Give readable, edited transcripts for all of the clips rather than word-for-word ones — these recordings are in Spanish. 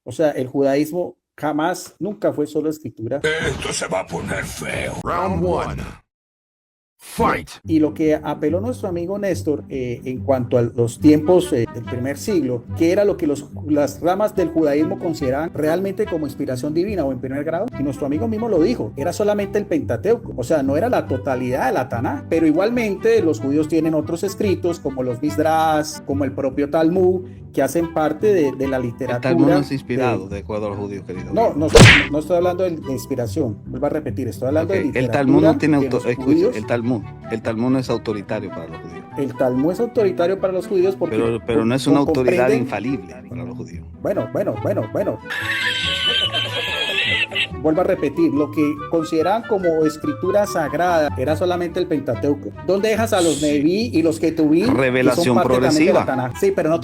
O sea, el judaísmo jamás, nunca fue solo escritura. Esto se va a poner feo. Round one. Fight. Y lo que apeló nuestro amigo Néstor en cuanto a los tiempos del primer siglo, que era lo que las ramas del judaísmo consideraban realmente como inspiración divina o en primer grado, y nuestro amigo mismo lo dijo, era solamente el Pentateuco, o sea, no era la totalidad de la Taná, pero igualmente los judíos tienen otros escritos como los Misdrash, como el propio Talmud, que hacen parte de la literatura. El Talmud no es inspirado de acuerdo a los judíos, querido. No estoy hablando de inspiración, vuelvo a repetir, estoy hablando de literatura. El Talmud no tiene judíos. El Talmud no es autoritario para los judíos. El Talmud es autoritario para los judíos porque... Pero no es una autoridad infalible para los judíos. Bueno. Vuelvo a repetir, lo que consideraban como escritura sagrada era solamente el Pentateuco. ¿Dónde dejas a los Neví y los Ketubim? Revelación progresiva. Sí, pero no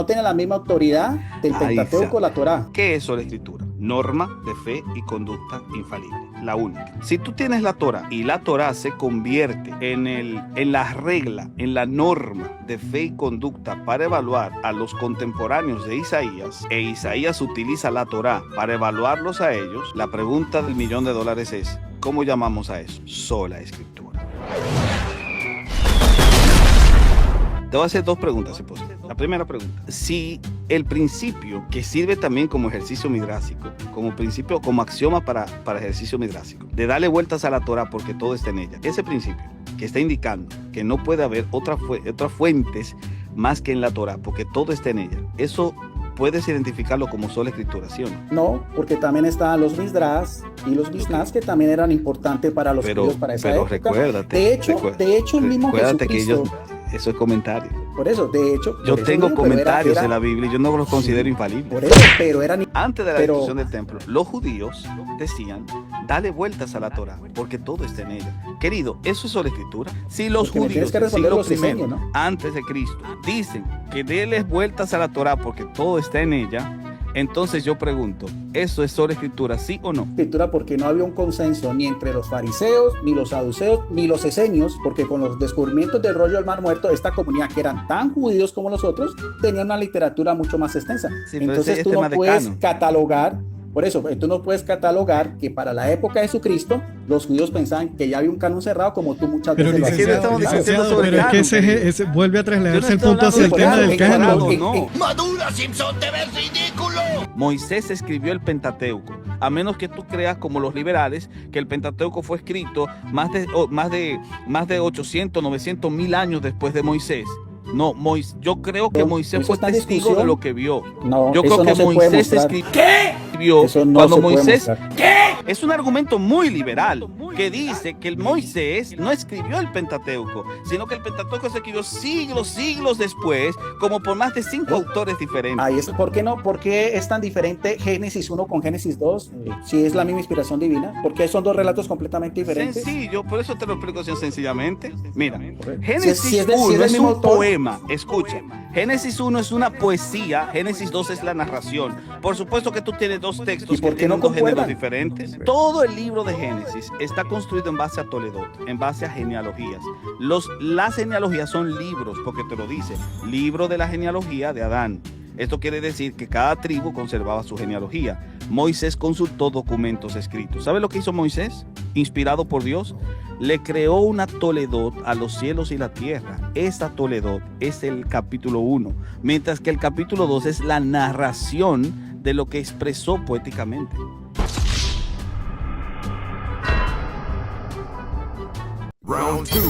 tiene la misma autoridad del Pentateuco, la Torá. ¿Qué es la escritura? Norma de fe y conducta infalible, la única. Si tú tienes la Torá y la Torá se convierte en la regla, en la norma de fe y conducta para evaluar a los contemporáneos de Isaías, e Isaías utiliza la Torá para evaluarlos a ellos, la pregunta del $1.000.000 es, ¿cómo llamamos a eso? Sola escritura. Te voy a hacer dos preguntas, si posible. La primera pregunta, si el principio que sirve también como ejercicio midrásico, como principio, como axioma para ejercicio midrásico, de darle vueltas a la Torah porque todo está en ella, ese principio que está indicando que no puede haber otras fuentes más que en la Torah porque todo está en ella, eso puedes identificarlo como sola escritura, ¿sí o no? No, porque también estaban los Misdrash y los Mishnás que también eran importantes para los judíos para esa época. Recuérdate, de hecho el mismo Jesucristo... Eso es comentario. Por eso, de hecho... Yo tengo comentarios en la Biblia y yo no los considero infalibles. Por eso, pero eran... Antes de la destrucción del templo, los judíos decían, dale vueltas a la Torah, porque todo está en ella. Querido, eso es sola escritura. Si los judíos del siglo I, ¿no? Antes de Cristo, dicen que déles vueltas a la Torah porque todo está en ella, entonces yo pregunto, ¿eso es sola escritura, sí o no? Escritura porque no había un consenso ni entre los fariseos, ni los saduceos, ni los esenios, porque con los descubrimientos del rollo del Mar Muerto, esta comunidad que eran tan judíos como los otros, tenían una literatura mucho más extensa. Sí, entonces tú no puedes catalogar, por eso, tú no puedes catalogar que para la época de Jesucristo, los judíos pensaban que ya había un canon cerrado como tú muchas veces lo licenciado, pero es que ese vuelve a trasladarse el punto hacia el tema del canon. No. Madura, Simpson, te ves ridículo. Moisés escribió el Pentateuco, a menos que tú creas como los liberales que el Pentateuco fue escrito más de 800, 900, 1000 años después de Moisés. No, yo creo que Moisés fue testigo de lo que vio. No, yo creo que Moisés escribió. ¿Qué? Cuando Moisés. ¿Qué? Es un argumento muy liberal que dice que el Moisés no escribió el Pentateuco, sino que el Pentateuco se escribió siglos después, como por más de 5 autores diferentes. Ahí es, ¿por qué no? ¿Por qué es tan diferente Génesis 1 con Génesis 2? Si es la misma inspiración divina, porque son dos relatos completamente diferentes. Sencillo, por eso te lo explico así sencillamente. Mira, Génesis 1 es un poema, escucha. Génesis 1 es una poesía, Génesis 2 es la narración. Por supuesto que tú tienes dos textos que tienen dos géneros diferentes. Todo el libro de Génesis está construido en base a Toledot, en base a genealogías. Las genealogías son libros, porque te lo dice, libro de la genealogía de Adán. Esto quiere decir que cada tribu conservaba su genealogía. Moisés consultó documentos escritos. ¿Sabe lo que hizo Moisés? Inspirado por Dios, le creó una Toledot a los cielos y la tierra. Esa Toledot es el capítulo 1, mientras que el capítulo 2 es la narración de lo que expresó poéticamente. Round 2.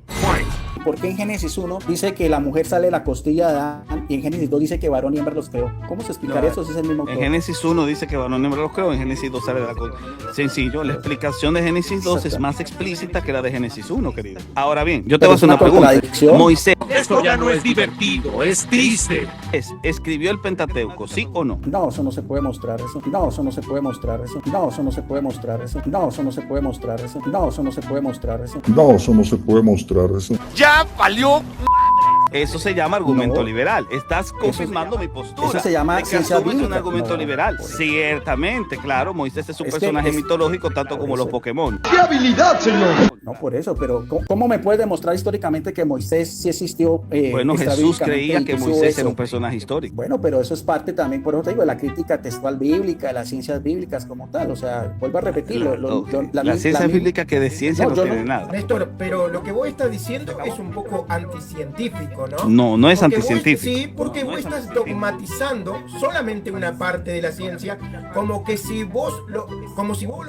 Fight. ¿Por qué en Génesis 1 dice que la mujer sale de la costilla de Adán y en Génesis 2 dice que varón y hembra los creó? ¿Cómo se explicaría eso si es el mismo autor? En Génesis 1 dice que varón y hembra los creó, en Génesis 2 sale de la costilla. Sencillo, la explicación de Génesis 2 es más explícita que la de Génesis 1, querido. Ahora bien, yo te voy a hacer una pregunta. Moisés. Esto ya no es divertido, es triste. ¿Escribió el Pentateuco, sí o no? No, eso no se puede mostrar eso. No, eso no se puede mostrar eso. No, eso no se puede mostrar eso. No, eso no se puede mostrar eso. No, eso no se puede mostrar eso. No, eso no se puede mostrar eso. ¡Ya valió! Eso se llama argumento liberal. Estás confirmando mi postura. Eso se llama ciencia bíblica. Es un argumento liberal. Ciertamente, claro. Moisés es un personaje mitológico tanto como los Pokémon. ¡Qué habilidad, señor! No, por eso, pero ¿cómo me puedes demostrar históricamente que Moisés sí existió? Bueno, Jesús creía que Moisés era un personaje histórico. Bueno, pero eso es parte también, por eso te digo, de la crítica textual bíblica, de las ciencias bíblicas como tal. O sea, vuelvo a repetirlo. La ciencia bíblica que de ciencia no tiene nada. Néstor, pero lo que vos estás diciendo es un poco anticientífico, ¿no? No es anticientífico. Sí, porque vos estás dogmatizando solamente una parte de la ciencia, como si vos lo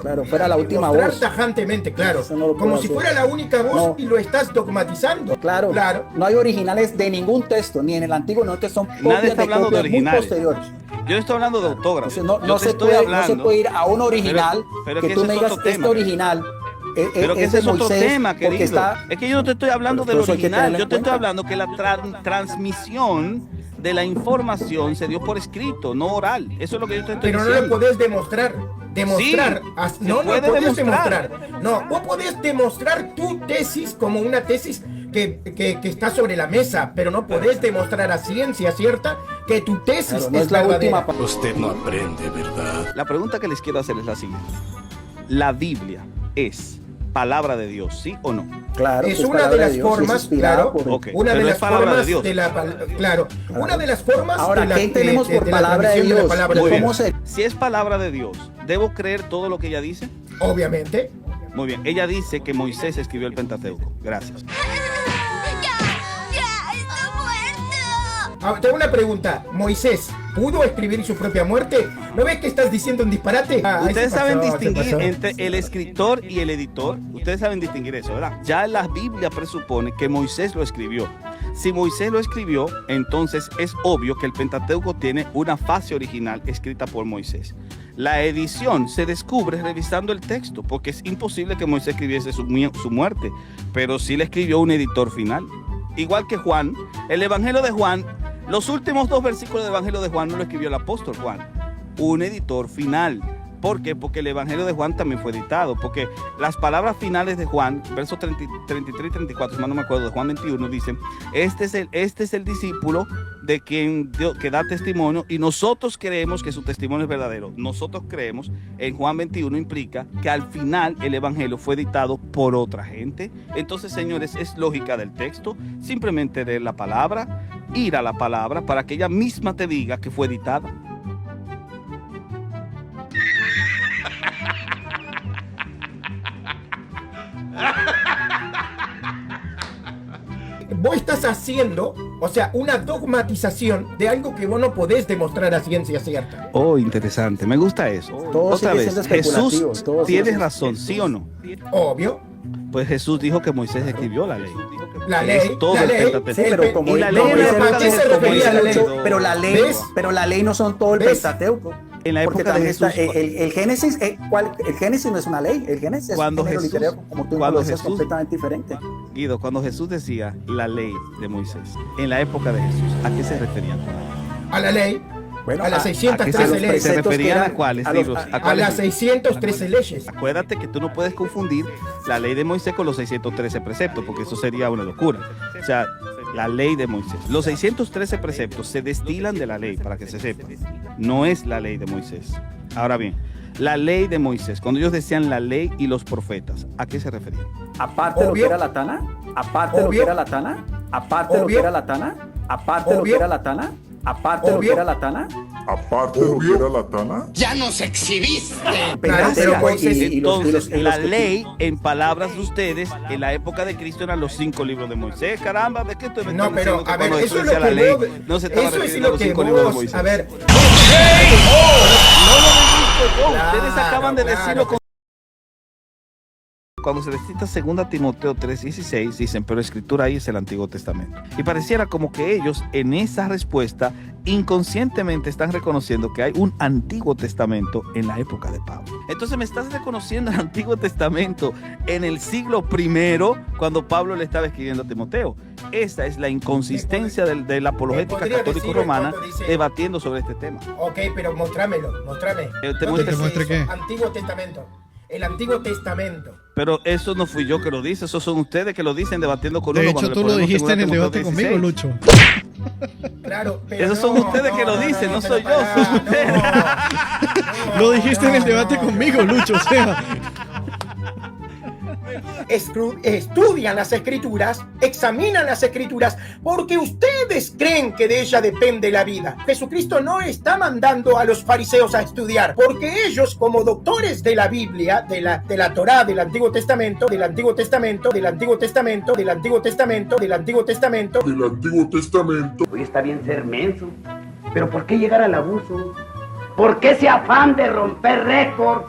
claro, fuera la última voz. Tajantemente, claro. No como si fuera la única voz y lo estás dogmatizando. Claro. No hay originales de ningún texto, ni en el Antiguo, no son nadie está hablando de originales. Yo estoy hablando de autógrafos. No se puede ir a un original pero que tú me digas este original. Pero que ese es otro tema, querido. Es que yo no te estoy hablando del original, yo te estoy hablando que la transmisión de la información se dio por escrito, no oral. Eso es lo que yo te estoy diciendo. Pero no lo podés demostrar. Sí, no podés demostrar. No, vos podés demostrar tu tesis como una tesis que está sobre la mesa, pero no podés demostrar a ciencia cierta que tu tesis es la última. Usted no aprende, ¿verdad? La pregunta que les quiero hacer es la siguiente. ¿La Biblia es palabra de Dios, sí o no? Claro, es una de las formas, claro, una de las formas de la claro, una de las formas. Ahora, ¿qué tenemos por palabra de Dios? ¿Cómo se? Si es palabra de Dios, ¿debo creer todo lo que ella dice? Obviamente. Muy bien, ella dice que Moisés escribió el Pentateuco. Gracias. Tengo una pregunta. ¿Moisés pudo escribir su propia muerte? ¿No ves que estás diciendo un disparate? Ustedes saben distinguir entre el escritor y el editor. Ustedes saben distinguir eso, ¿verdad? Ya la Biblia presupone que Moisés lo escribió. Si Moisés lo escribió, entonces es obvio que el Pentateuco tiene una fase original escrita por Moisés. La edición se descubre revisando el texto, porque es imposible que Moisés escribiese su muerte, pero sí le escribió un editor final. Igual que Juan, el Evangelio de Juan, los últimos 2 versículos del Evangelio de Juan no lo escribió el apóstol Juan, un editor final. ¿Por qué? Porque el Evangelio de Juan también fue editado, porque las palabras finales de Juan, versos 33 y 34, si mal no me acuerdo, de Juan 21, dicen, este es el discípulo de quien que da testimonio y nosotros creemos que su testimonio es verdadero. Nosotros creemos, en Juan 21 implica que al final el Evangelio fue editado por otra gente. Entonces, señores, es lógica del texto, simplemente leer la palabra, ir a la palabra para que ella misma te diga que fue editada. Vos estás haciendo, o sea, una dogmatización de algo que vos no podés demostrar a ciencia cierta. Oh, interesante, me gusta eso. Otra vez, Jesús, ¿tienes razón, sí o no? Obvio. Pues Jesús dijo que Moisés escribió la ley. La ley, todo la ley, sí, pero como y la ley, pero la ley no son todo el Pentateuco. En la época de Jesús, el Génesis, el Génesis no es una ley, el Génesis cuando es un Jesús, literario, como tú cuando decías, Jesús, completamente diferente. Guido, cuando Jesús decía la ley de Moisés, en la época de Jesús, ¿a qué se referían? A la ley. Bueno, a las 613 leyes. ¿Se referían a cuáles libros? A las 613 leyes. Acuérdate que tú no puedes confundir la ley de Moisés con los 613 preceptos, porque eso sería una locura. O sea, la ley de Moisés. Los 613 preceptos se destilan de la ley, para que se sepa. No es la ley de Moisés. Ahora bien, la ley de Moisés, cuando ellos decían la ley y los profetas, ¿a qué se referían? Aparte de lo que era la Tana, aparte de lo que era la Tana, aparte de lo que era la Tana, aparte de lo que era la Tana, aparte de lo que era la Tana. Aparte de lo que era la Tana. ¡Ya nos exhibiste! Entonces, la ley, en palabras de ustedes, en la época de Cristo eran los 5 libros de Moisés. Caramba, ¿de qué estoy diciendo? No, pero, a ver, eso es lo la que ley, vos, no se estaba eso es refiriendo a lo los que 5 libros de vos, Moisés. a ver. No lo he visto yo. Ustedes acaban de decirlo con... Cuando se les cita 2 Timoteo 3:16, dicen, pero escritura ahí es el Antiguo Testamento. Y pareciera como que ellos en esa respuesta inconscientemente están reconociendo que hay un Antiguo Testamento en la época de Pablo. Entonces me estás reconociendo el Antiguo Testamento en el siglo I, cuando Pablo le estaba escribiendo a Timoteo. Esa es la inconsistencia de la apologética católico-romana debatiendo sobre este tema. Ok, pero mostrame. ¿Te muestre qué? Antiguo Testamento. El Antiguo Testamento. Pero eso no fui yo que lo dice, eso son ustedes que lo dicen debatiendo con uno. De hecho, tú lo dijiste en el debate conmigo, Lucho. Claro, pero esos son ustedes que lo dicen, no soy yo. Lo dijiste en el debate conmigo, Lucho, o sea. estudian las escrituras, examinan las escrituras, porque ustedes creen que de ella depende la vida. Jesucristo no está mandando a los fariseos a estudiar, porque ellos, como doctores de la Biblia, de la Torá, del Antiguo Testamento, del Antiguo Testamento, del Antiguo Testamento, del Antiguo Testamento, del Antiguo Testamento, del Antiguo Testamento. Hoy está bien ser menso, pero ¿por qué llegar al abuso? ¿Por qué ese afán de romper récord?